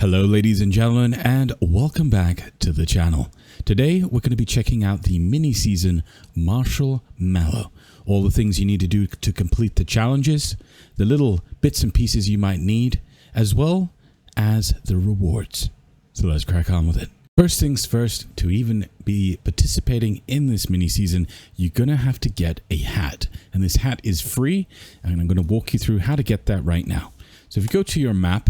Hello ladies and gentlemen, and welcome back to the channel. Today we're going to be checking out the mini season Marshal Mallow. All the things you need to do to complete the challenges, the little bits and pieces you might need, as well as the rewards. So let's crack on with it. First things first, to even be participating in this mini season, you're going to have to get a hat. And this hat is free, and I'm going to walk you through how to get that right now. So if you go to your map,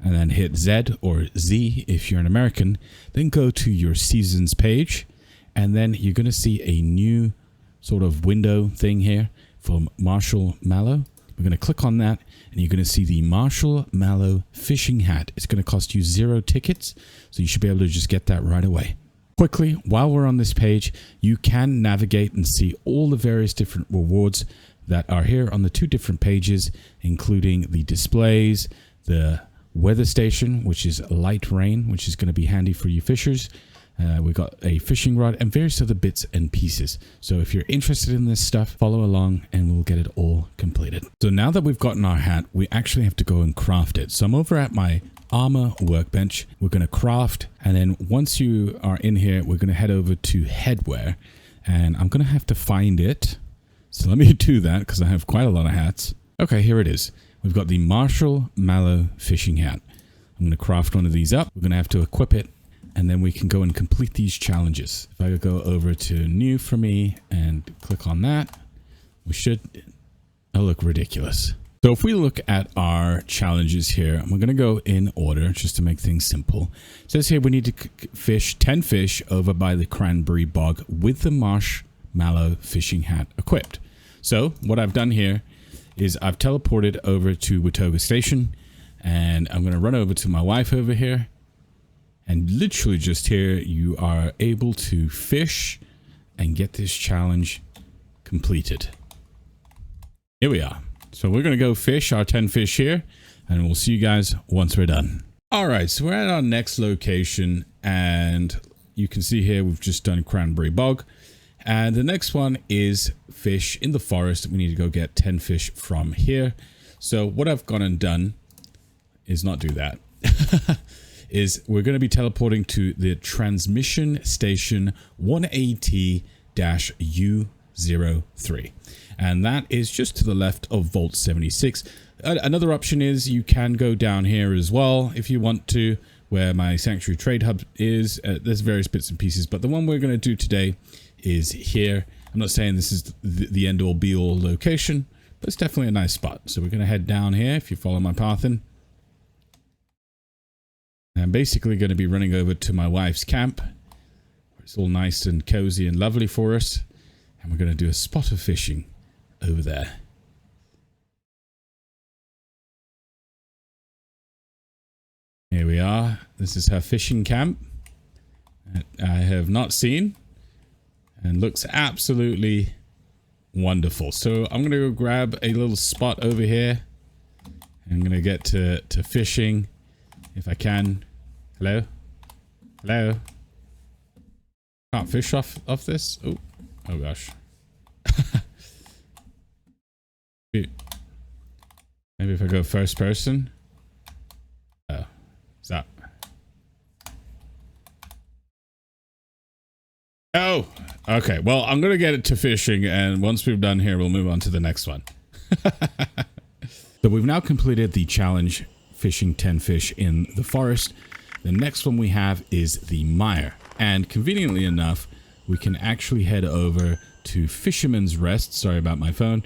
and then hit Z or Z if you're an American, then go to your seasons page, and then you're going to see a new sort of window thing here from Marshal Mallow. We're going to click on that, and you're going to see the Marshal Mallow fishing hat. It's going to cost you 0 tickets, so you should be able to just get that right away. Quickly, while we're on this page, you can navigate and see all the various different rewards that are here on the 2 different pages, including the displays, the weather station, which is light rain, which is going to be handy for you fishers. We've got a fishing rod and various other bits and pieces. So if you're interested in this stuff, follow along and we'll get it all completed. So now that we've gotten our hat, we actually have to go and craft it. So I'm over at my armor workbench. We're going to craft, and then once you are in here, we're going to head over to headwear, and I'm going to have to find it. So let me do that because I have quite a lot of hats. Okay, here it is. We've got the Marshal Mallow fishing hat. I'm going to craft one of these up. We're going to have to equip it, and then we can go and complete these challenges. If I go over to new for me and click on that, we should look ridiculous. So if we look at our challenges here, we're going to go in order just to make things simple. It says here we need to fish 10 fish over by the cranberry bog with the Marshal Mallow fishing hat equipped. So what I've done here is I've teleported over to Watoga Station, and I'm going to run over to my wife over here, and literally just here you are able to fish and get this challenge completed. Here we are. So we're going to go fish our 10 fish here, and we'll see you guys once we're done. All right, so we're at our next location, and you can see here we've just done Cranberry Bog. And the next one is fish in the forest. We need to go get 10 fish from here. So what I've gone and done is not do that. Is we're going to be teleporting to the transmission station 1AT-U03. And that is just to the left of Vault 76. Another option is you can go down here as well if you want to, where my Sanctuary Trade Hub is. There's various bits and pieces, but the one we're going to do today is here. I'm not saying this is the end all be all location, but it's definitely a nice spot. So we're going to head down here if you follow my path in. And I'm basically going to be running over to my wife's camp, where it's all nice and cozy and lovely for us. And we're going to do a spot of fishing over there. Here we are. This is her fishing camp that I have not seen, and looks absolutely wonderful. So I'm going to go grab a little spot over here. I'm going to get to fishing if I can. Hello? Hello? Can't fish off this? Oh gosh. Maybe if I go first person. Oh, is that? Oh, okay. Well, I'm going to get it to fishing, and once we've done here, we'll move on to the next one. So we've now completed the challenge, fishing 10 fish in the forest. The next one we have is the mire. And conveniently enough, we can actually head over to Fisherman's Rest. Sorry about my phone.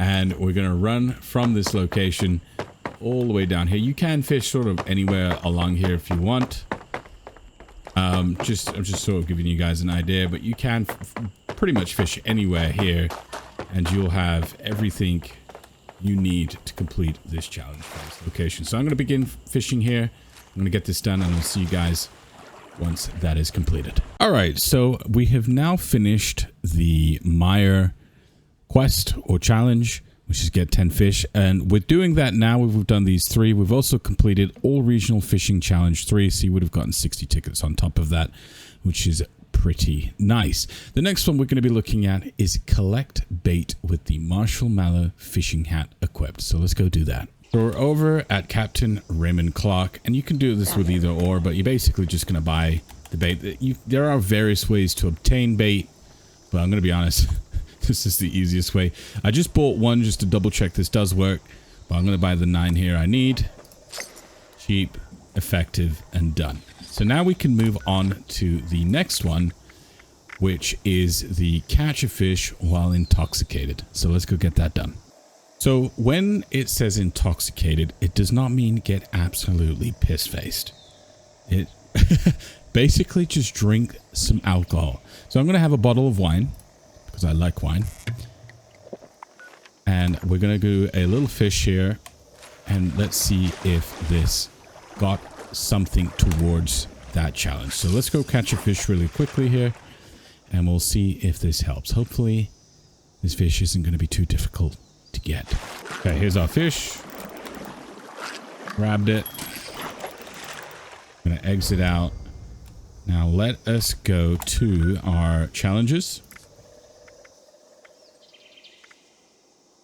And we're going to run from this location all the way down here. You can fish sort of anywhere along here if you want. I'm just sort of giving you guys an idea, but you can pretty much fish anywhere here, and you'll have everything you need to complete this challenge for this location. So I'm going to begin fishing here. I'm going to get this done, and I'll see you guys once that is completed. All right, so we have now finished the mire quest or challenge, which is get 10 fish, and we're doing that now. We've done these 3. We've also completed all regional fishing challenge 3, so you would have gotten 60 tickets on top of that, which is pretty nice. The next one we're going to be looking at is collect bait with the Marshal Mallow fishing hat equipped. So let's go do that. So we're over at Captain Raymond Clark, and you can do this with either or, but you're basically just going to buy the bait. There are various ways to obtain bait, but I'm going to be honest, this is the easiest way. I just bought one just to double check this does work, but I'm going to buy the 9 here I need. Cheap, effective, and done. So now we can move on to the next one, which is the catch a fish while intoxicated. So let's go get that done. So when it says intoxicated, it does not mean get absolutely piss-faced. It basically just drink some alcohol. So I'm going to have a bottle of wine because I like wine. And we're going to do a little fish here. And let's see if this got something towards that challenge. So let's go catch a fish really quickly here. And we'll see if this helps. Hopefully this fish isn't going to be too difficult to get. Okay, here's our fish. Grabbed it. I'm going to exit out. Now let us go to our challenges.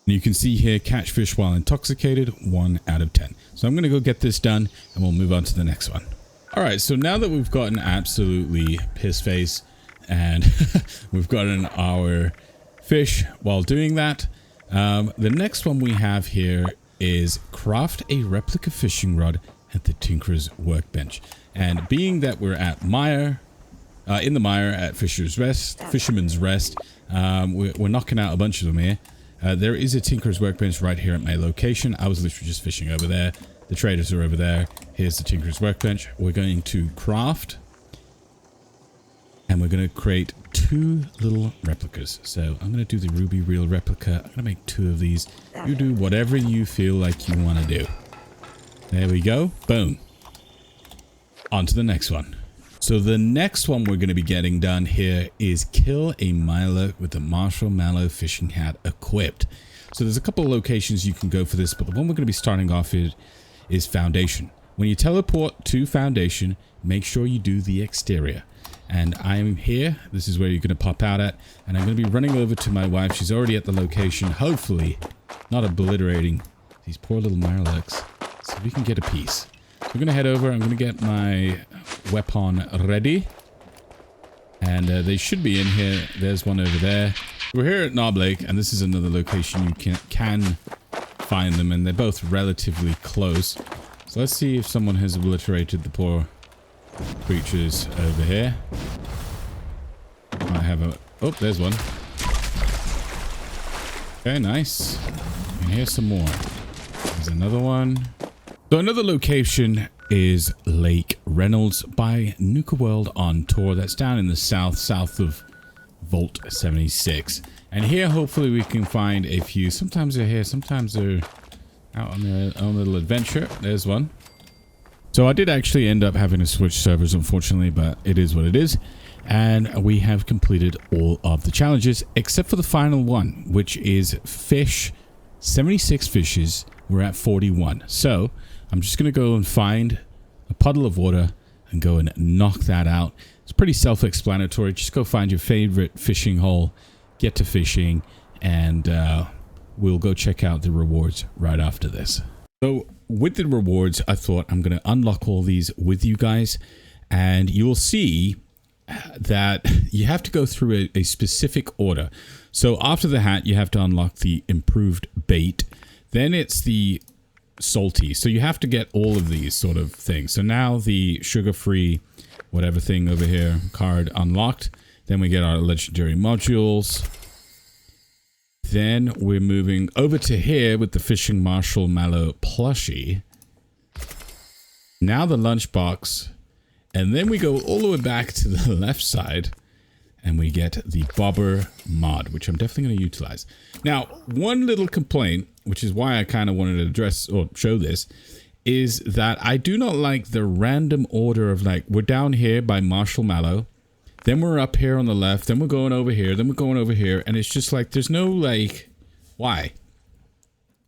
You can see here, catch fish while intoxicated, 1 out of 10. So I'm going to go get this done and we'll move on to the next one. All right, so now that we've gotten absolutely piss face and we've gotten our fish while doing that, the next one we have here is craft a replica fishing rod at the Tinker's Workbench. And being that we're at Mire, in the Mire at Fisherman's Rest, we're knocking out a bunch of them here. There is a Tinker's Workbench right here at my location. I was literally just fishing over there. The traders are over there. Here's the Tinker's Workbench. We're going to craft. And we're going to create 2 little replicas. So I'm going to do the ruby reel replica. I'm going to make 2 of these. You do whatever you feel like you want to do. There we go. Boom. On to the next one. So the next one we're going to be getting done here is kill a Milo with the Marshal Mallow fishing hat equipped. So there's a couple of locations you can go for this, but the one we're going to be starting off with is Foundation. When you teleport to Foundation, make sure you do the exterior. And I'm here. This is where you're going to pop out at. And I'm going to be running over to my wife. She's already at the location. Hopefully not obliterating these poor little Mirelurks. So we can get a piece. We're going to head over. I'm going to get my weapon ready. And they should be in here. There's one over there. We're here at Knob Lake. And this is another location you can find them. And they're both relatively close. So let's see if someone has obliterated the poor creatures over here. I have a... Oh, there's one. Okay, nice. And here's some more. There's another one. So another location is Lake Reynolds by Nuka World on tour. That's down in the south of Vault 76. And here, hopefully, we can find a few. Sometimes they're here, sometimes they're out on their own little adventure. There's one. So I did actually end up having to switch servers, unfortunately, but it is what it is. And we have completed all of the challenges, except for the final one, which is fish. 76 fishes. We're at 41. So I'm just going to go and find a puddle of water and go and knock that out. It's pretty self-explanatory. Just go find your favorite fishing hole, get to fishing, and we'll go check out the rewards right after this. So with the rewards, I thought I'm going to unlock all these with you guys, and you'll see that you have to go through a specific order. So after the hat, you have to unlock the improved bait. Then it's the salty. So you have to get all of these sort of things. So now the sugar-free whatever thing over here card unlocked. Then we get our legendary modules. Then we're moving over to here with the Fishing Marshal Mallow plushie. Now the lunchbox. And then we go all the way back to the left side. And we get the bobber mod, which I'm definitely going to utilize. Now, one little complaint, which is why I kind of wanted to address or show this, is that I do not like the random order of, like, we're down here by Marshal Mallow. Then we're up here on the left. Then we're going over here. Then we're going over here. And it's just like, there's no, like, why?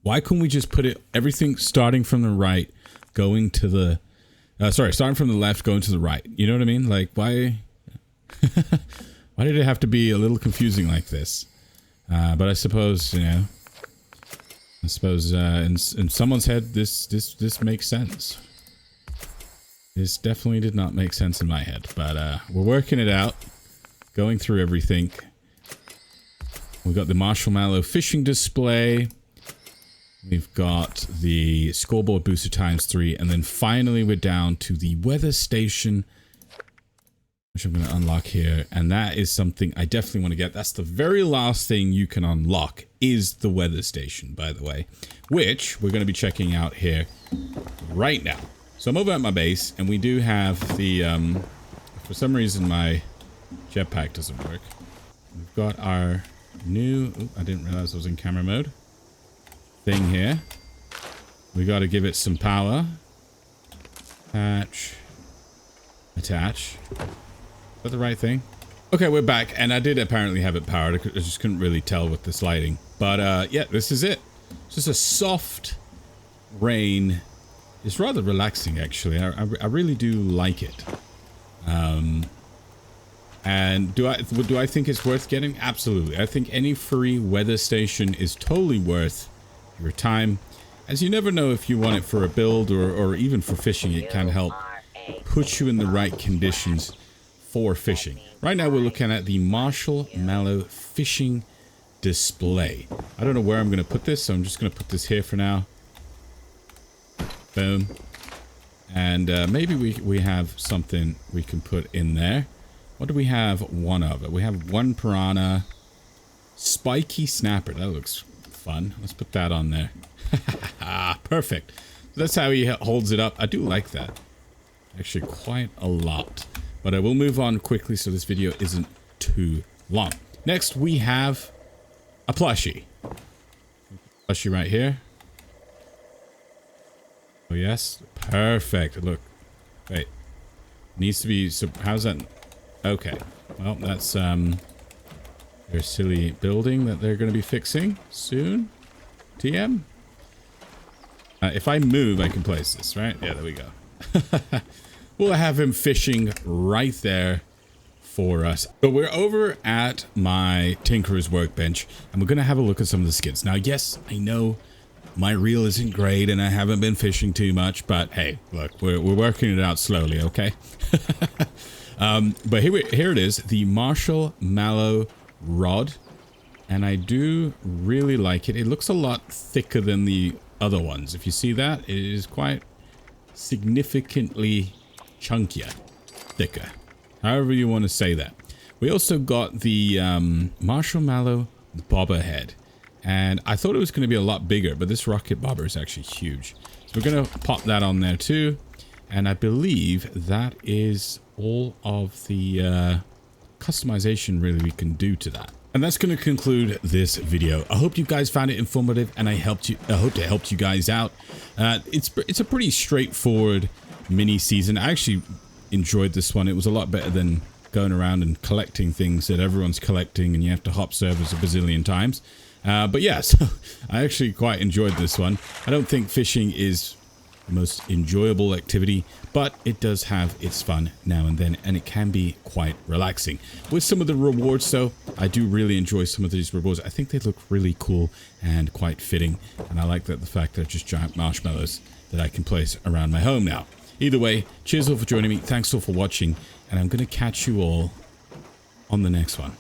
Why couldn't we just put it, everything starting from the right, going to the, starting from the left, going to the right. You know what I mean? Like, why, why did it have to be a little confusing like this? But I suppose, you know, I suppose in someone's head, this makes sense. This definitely did not make sense in my head, but we're working it out, going through everything. We've got the Marshal Mallow fishing display. We've got the scoreboard booster ×3, and then finally we're down to the weather station, which I'm going to unlock here, and that is something I definitely want to get. That's the very last thing you can unlock, is the weather station, by the way, which we're going to be checking out here right now. So I'm over at my base, and we do have the, for some reason my jetpack doesn't work. We've got our new, I didn't realize I was in camera mode, thing here. We got to give it some power. Attach. Is that the right thing? Okay, we're back, and I did apparently have it powered. I just couldn't really tell with this lighting. But yeah, this is it. It's just a soft rain. It's rather relaxing, actually. I really do like it. And do I think it's worth getting? Absolutely. I think any free weather station is totally worth your time, as you never know if you want it for a build or even for fishing. It can help put you in the right conditions for fishing. Right now we're looking at the Marshal Mallow fishing display. I don't know where I'm going to put this, so I'm just going to put this here for now. Boom. And maybe we have something we can put in there. What do we have one of? We have one piranha. Spiky snapper. That looks fun. Let's put that on there. Perfect. So that's how he holds it up. I do like that. Actually, quite a lot. But I will move on quickly so this video isn't too long. Next, we have a plushie. Plushie right here. Oh, yes. Perfect. Look. Wait. Needs to be... So how's that? Okay. Well, that's their silly building that they're going to be fixing soon. TM? If I move, I can place this, right? Yeah, there we go. We'll have him fishing right there for us. But we're over at my Tinkerer's workbench, and we're going to have a look at some of the skins. Now, yes, I know my reel isn't great, and I haven't been fishing too much, but hey, look, we're working it out slowly, okay? But here it is, the Marshal Mallow rod, and I do really like it. It looks a lot thicker than the other ones. If you see that, it is quite significantly chunkier, thicker, however you want to say that. We also got the Marshal Mallow bobber head, and I thought it was going to be a lot bigger, but this rocket bobber is actually huge. So we're going to pop that on there too, and I believe that is all of the customization really we can do to that. And that's going to conclude this video. I hope you guys found it informative, and I hope to help you guys out. It's a pretty straightforward mini season. I actually enjoyed this one. It was a lot better than going around and collecting things that everyone's collecting and you have to hop servers a bazillion times. But yeah, so I actually quite enjoyed this one. I don't think fishing is the most enjoyable activity, but it does have its fun now and then, and it can be quite relaxing. With some of the rewards though, I do really enjoy some of these rewards. I think they look really cool and quite fitting, and I like that the fact they're just giant marshmallows that I can place around my home now. Either way, cheers all for joining me, thanks all for watching, and I'm going to catch you all on the next one.